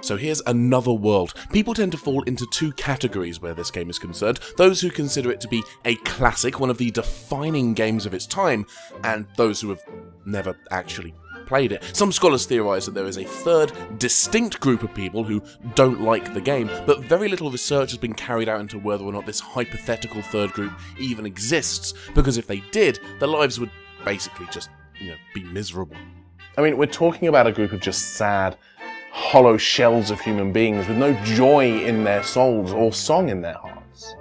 So here's Another World. People tend to fall into two categories where this game is concerned. Those who consider it to be a classic, one of the defining games of its time, and those who have never actually played it. Some scholars theorise that there is a third, distinct group of people who don't like the game, but very little research has been carried out into whether or not this hypothetical third group even exists, because if they did, their lives would basically just, be miserable. I mean, we're talking about a group of just sad, hollow shells of human beings with no joy in their souls or song in their hearts.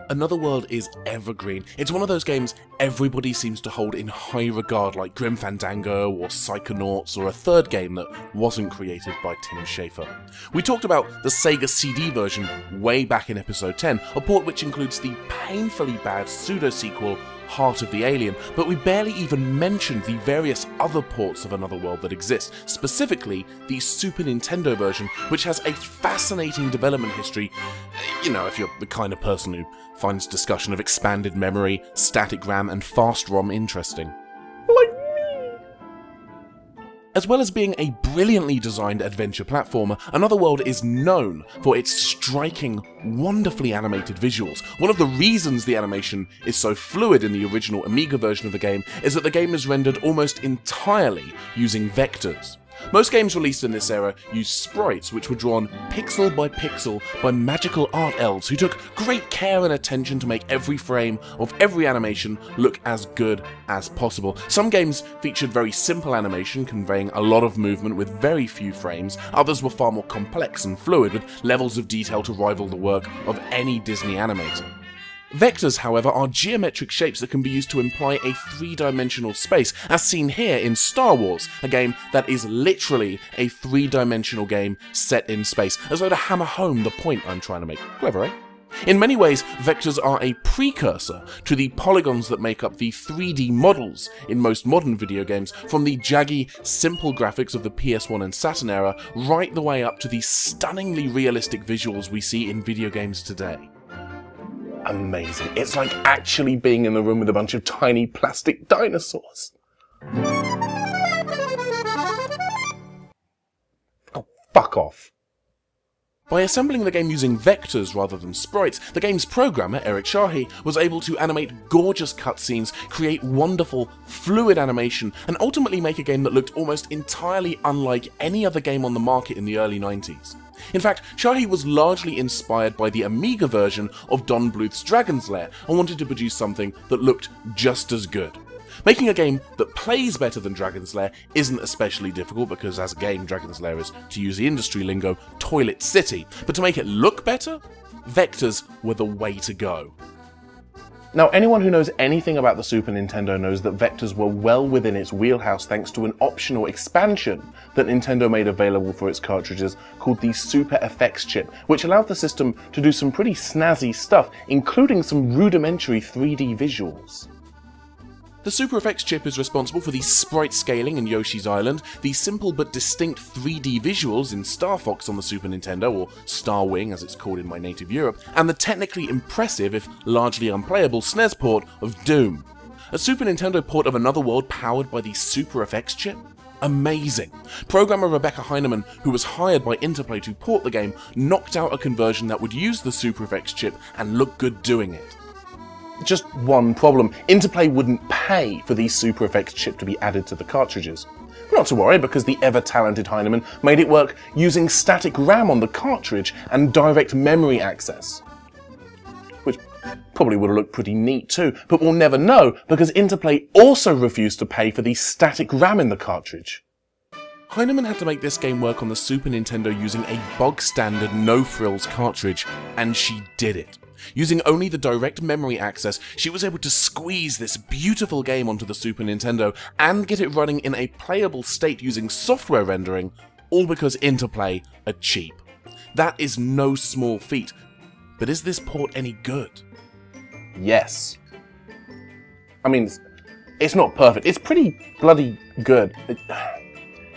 Another World is evergreen. It's one of those games everybody seems to hold in high regard, like Grim Fandango or Psychonauts, or a third game that wasn't created by Tim Schafer. We talked about the Sega CD version way back in episode 10, a port which includes the painfully bad pseudo-sequel Heart of the Alien, but we barely even mentioned the various other ports of Another World that exist, specifically the Super Nintendo version, which has a fascinating development history, if you're the kind of person who finds discussion of expanded memory, static RAM, and fast ROM interesting. Like me! As well as being a brilliantly designed adventure platformer, Another World is known for its striking, wonderfully animated visuals. One of the reasons the animation is so fluid in the original Amiga version of the game is that the game is rendered almost entirely using vectors. Most games released in this era used sprites which were drawn pixel by pixel by magical art elves who took great care and attention to make every frame of every animation look as good as possible. Some games featured very simple animation conveying a lot of movement with very few frames, others were far more complex and fluid with levels of detail to rival the work of any Disney animator. Vectors, however, are geometric shapes that can be used to imply a three-dimensional space, as seen here in Star Wars, a game that is literally a three-dimensional game set in space, as though to hammer home the point I'm trying to make. Clever, eh? In many ways, vectors are a precursor to the polygons that make up the 3D models in most modern video games, from the jaggy, simple graphics of the PS1 and Saturn era, right the way up to the stunningly realistic visuals we see in video games today. Amazing. It's like actually being in the room with a bunch of tiny plastic dinosaurs. Oh, fuck off. By assembling the game using vectors rather than sprites, the game's programmer, Eric Chahi, was able to animate gorgeous cutscenes, create wonderful, fluid animation, and ultimately make a game that looked almost entirely unlike any other game on the market in the early 90s. In fact, Chahi was largely inspired by the Amiga version of Don Bluth's Dragon's Lair and wanted to produce something that looked just as good. Making a game that plays better than Dragon's Lair isn't especially difficult because as a game, Dragon's Lair is, to use the industry lingo, Toilet City, but to make it look better, vectors were the way to go. Now, anyone who knows anything about the Super Nintendo knows that vectors were well within its wheelhouse thanks to an optional expansion that Nintendo made available for its cartridges called the Super FX chip, which allowed the system to do some pretty snazzy stuff, including some rudimentary 3D visuals. The Super FX chip is responsible for the sprite scaling in Yoshi's Island, the simple but distinct 3D visuals in Star Fox on the Super Nintendo, or Star Wing as it's called in my native Europe, and the technically impressive, if largely unplayable, SNES port of Doom. A Super Nintendo port of Another World powered by the Super FX chip? Amazing. Programmer Rebecca Heinemann, who was hired by Interplay to port the game, knocked out a conversion that would use the Super FX chip and look good doing it. Just one problem. Interplay wouldn't pay for the Super FX chip to be added to the cartridges. Not to worry, because the ever-talented Heinemann made it work using static RAM on the cartridge and direct memory access. Which probably would have looked pretty neat too, but we'll never know because Interplay also refused to pay for the static RAM in the cartridge. Heinemann had to make this game work on the Super Nintendo using a bog-standard no-frills cartridge, and she did it. Using only the direct memory access, she was able to squeeze this beautiful game onto the Super Nintendo and get it running in a playable state using software rendering, all because Interplay are cheap. That is no small feat, but is this port any good? Yes. I mean, it's not perfect, it's pretty bloody good.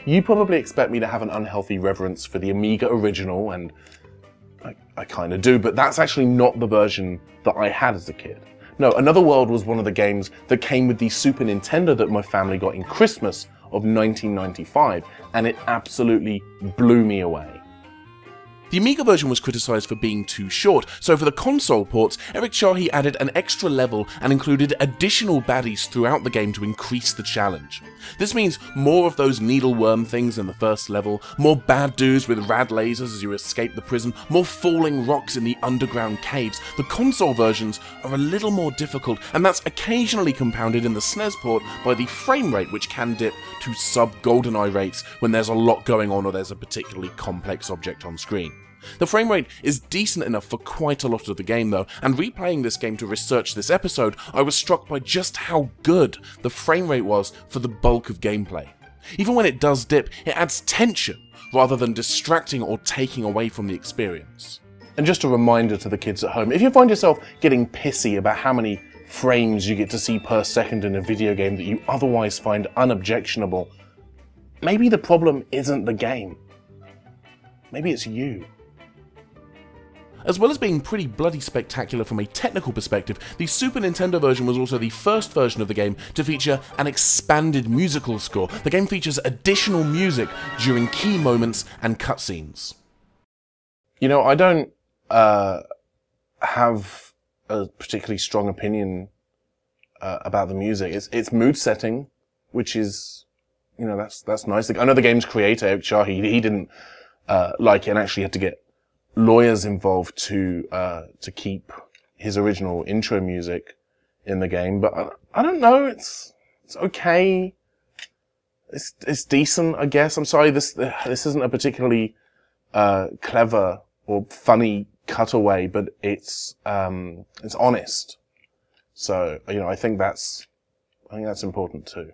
You probably expect me to have an unhealthy reverence for the Amiga original, and I kind of do, but that's actually not the version that I had as a kid. No, Another World was one of the games that came with the Super Nintendo that my family got in Christmas of 1995, and it absolutely blew me away. The Amiga version was criticised for being too short, so for the console ports, Eric Chahi added an extra level and included additional baddies throughout the game to increase the challenge. This means more of those needleworm things in the first level, more bad dudes with rad lasers as you escape the prison, more falling rocks in the underground caves. The console versions are a little more difficult, and that's occasionally compounded in the SNES port by the frame rate, which can dip to sub-GoldenEye rates when there's a lot going on or there's a particularly complex object on screen. The frame rate is decent enough for quite a lot of the game though, and replaying this game to research this episode, I was struck by just how good the frame rate was for the bulk of gameplay. Even when it does dip, it adds tension rather than distracting or taking away from the experience. And just a reminder to the kids at home, if you find yourself getting pissy about how many frames you get to see per second in a video game that you otherwise find unobjectionable, maybe the problem isn't the game. Maybe it's you. As well as being pretty bloody spectacular from a technical perspective, the Super Nintendo version was also the first version of the game to feature an expanded musical score. The game features additional music during key moments and cutscenes. You know, I don't have a particularly strong opinion about the music. It's mood setting, which is, you know, that's nice. I know the game's creator, Eric Chahi, he didn't like it and actually had to get lawyers involved to keep his original intro music in the game, but I don't know, it's okay. It's decent, I guess. I'm sorry, this isn't a particularly clever or funny cutaway, but it's honest. So, you know, I think that's important too.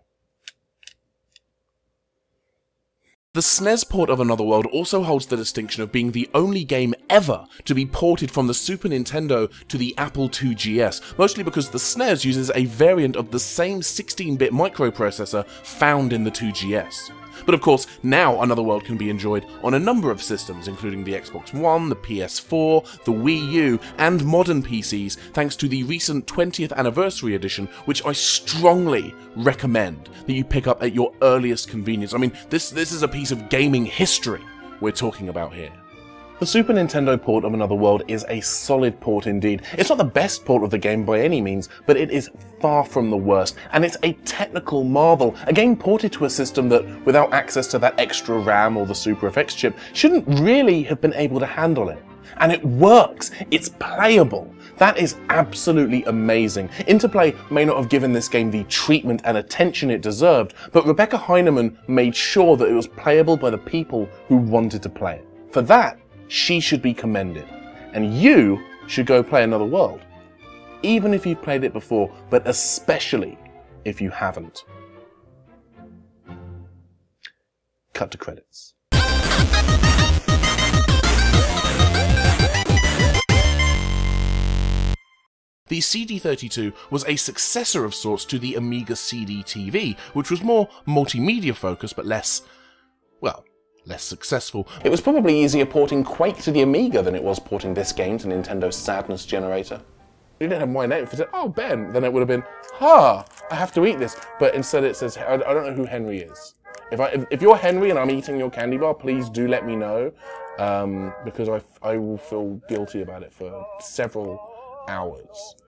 The SNES port of Another World also holds the distinction of being the only game ever to be ported from the Super Nintendo to the Apple IIgs, mostly because the SNES uses a variant of the same 16-bit microprocessor found in the 2GS. But of course, now Another World can be enjoyed on a number of systems, including the Xbox One, the PS4, the Wii U, and modern PCs, thanks to the recent 20th anniversary edition, which I strongly recommend that you pick up at your earliest convenience. I mean, this is a piece of gaming history we're talking about here. The Super Nintendo port of Another World is a solid port indeed. It's not the best port of the game by any means, but it is far from the worst, and it's a technical marvel. A game ported to a system that, without access to that extra RAM or the Super FX chip, shouldn't really have been able to handle it. And it works! It's playable! That is absolutely amazing. Interplay may not have given this game the treatment and attention it deserved, but Rebecca Heinemann made sure that it was playable by the people who wanted to play it. For that, she should be commended. And you should go play Another World. Even if you've played it before, but especially if you haven't. Cut to credits. The CD32 was a successor of sorts to the Amiga CD-TV, which was more multimedia focused but less successful. It was probably easier porting Quake to the Amiga than it was porting this game to Nintendo's Sadness Generator. You didn't have my name. If it said, "Oh, Ben," then it would have been, "Ha, I have to eat this." But instead it says, I don't know who Henry is. If you're Henry and I'm eating your candy bar, please do let me know, because I will feel guilty about it for several hours.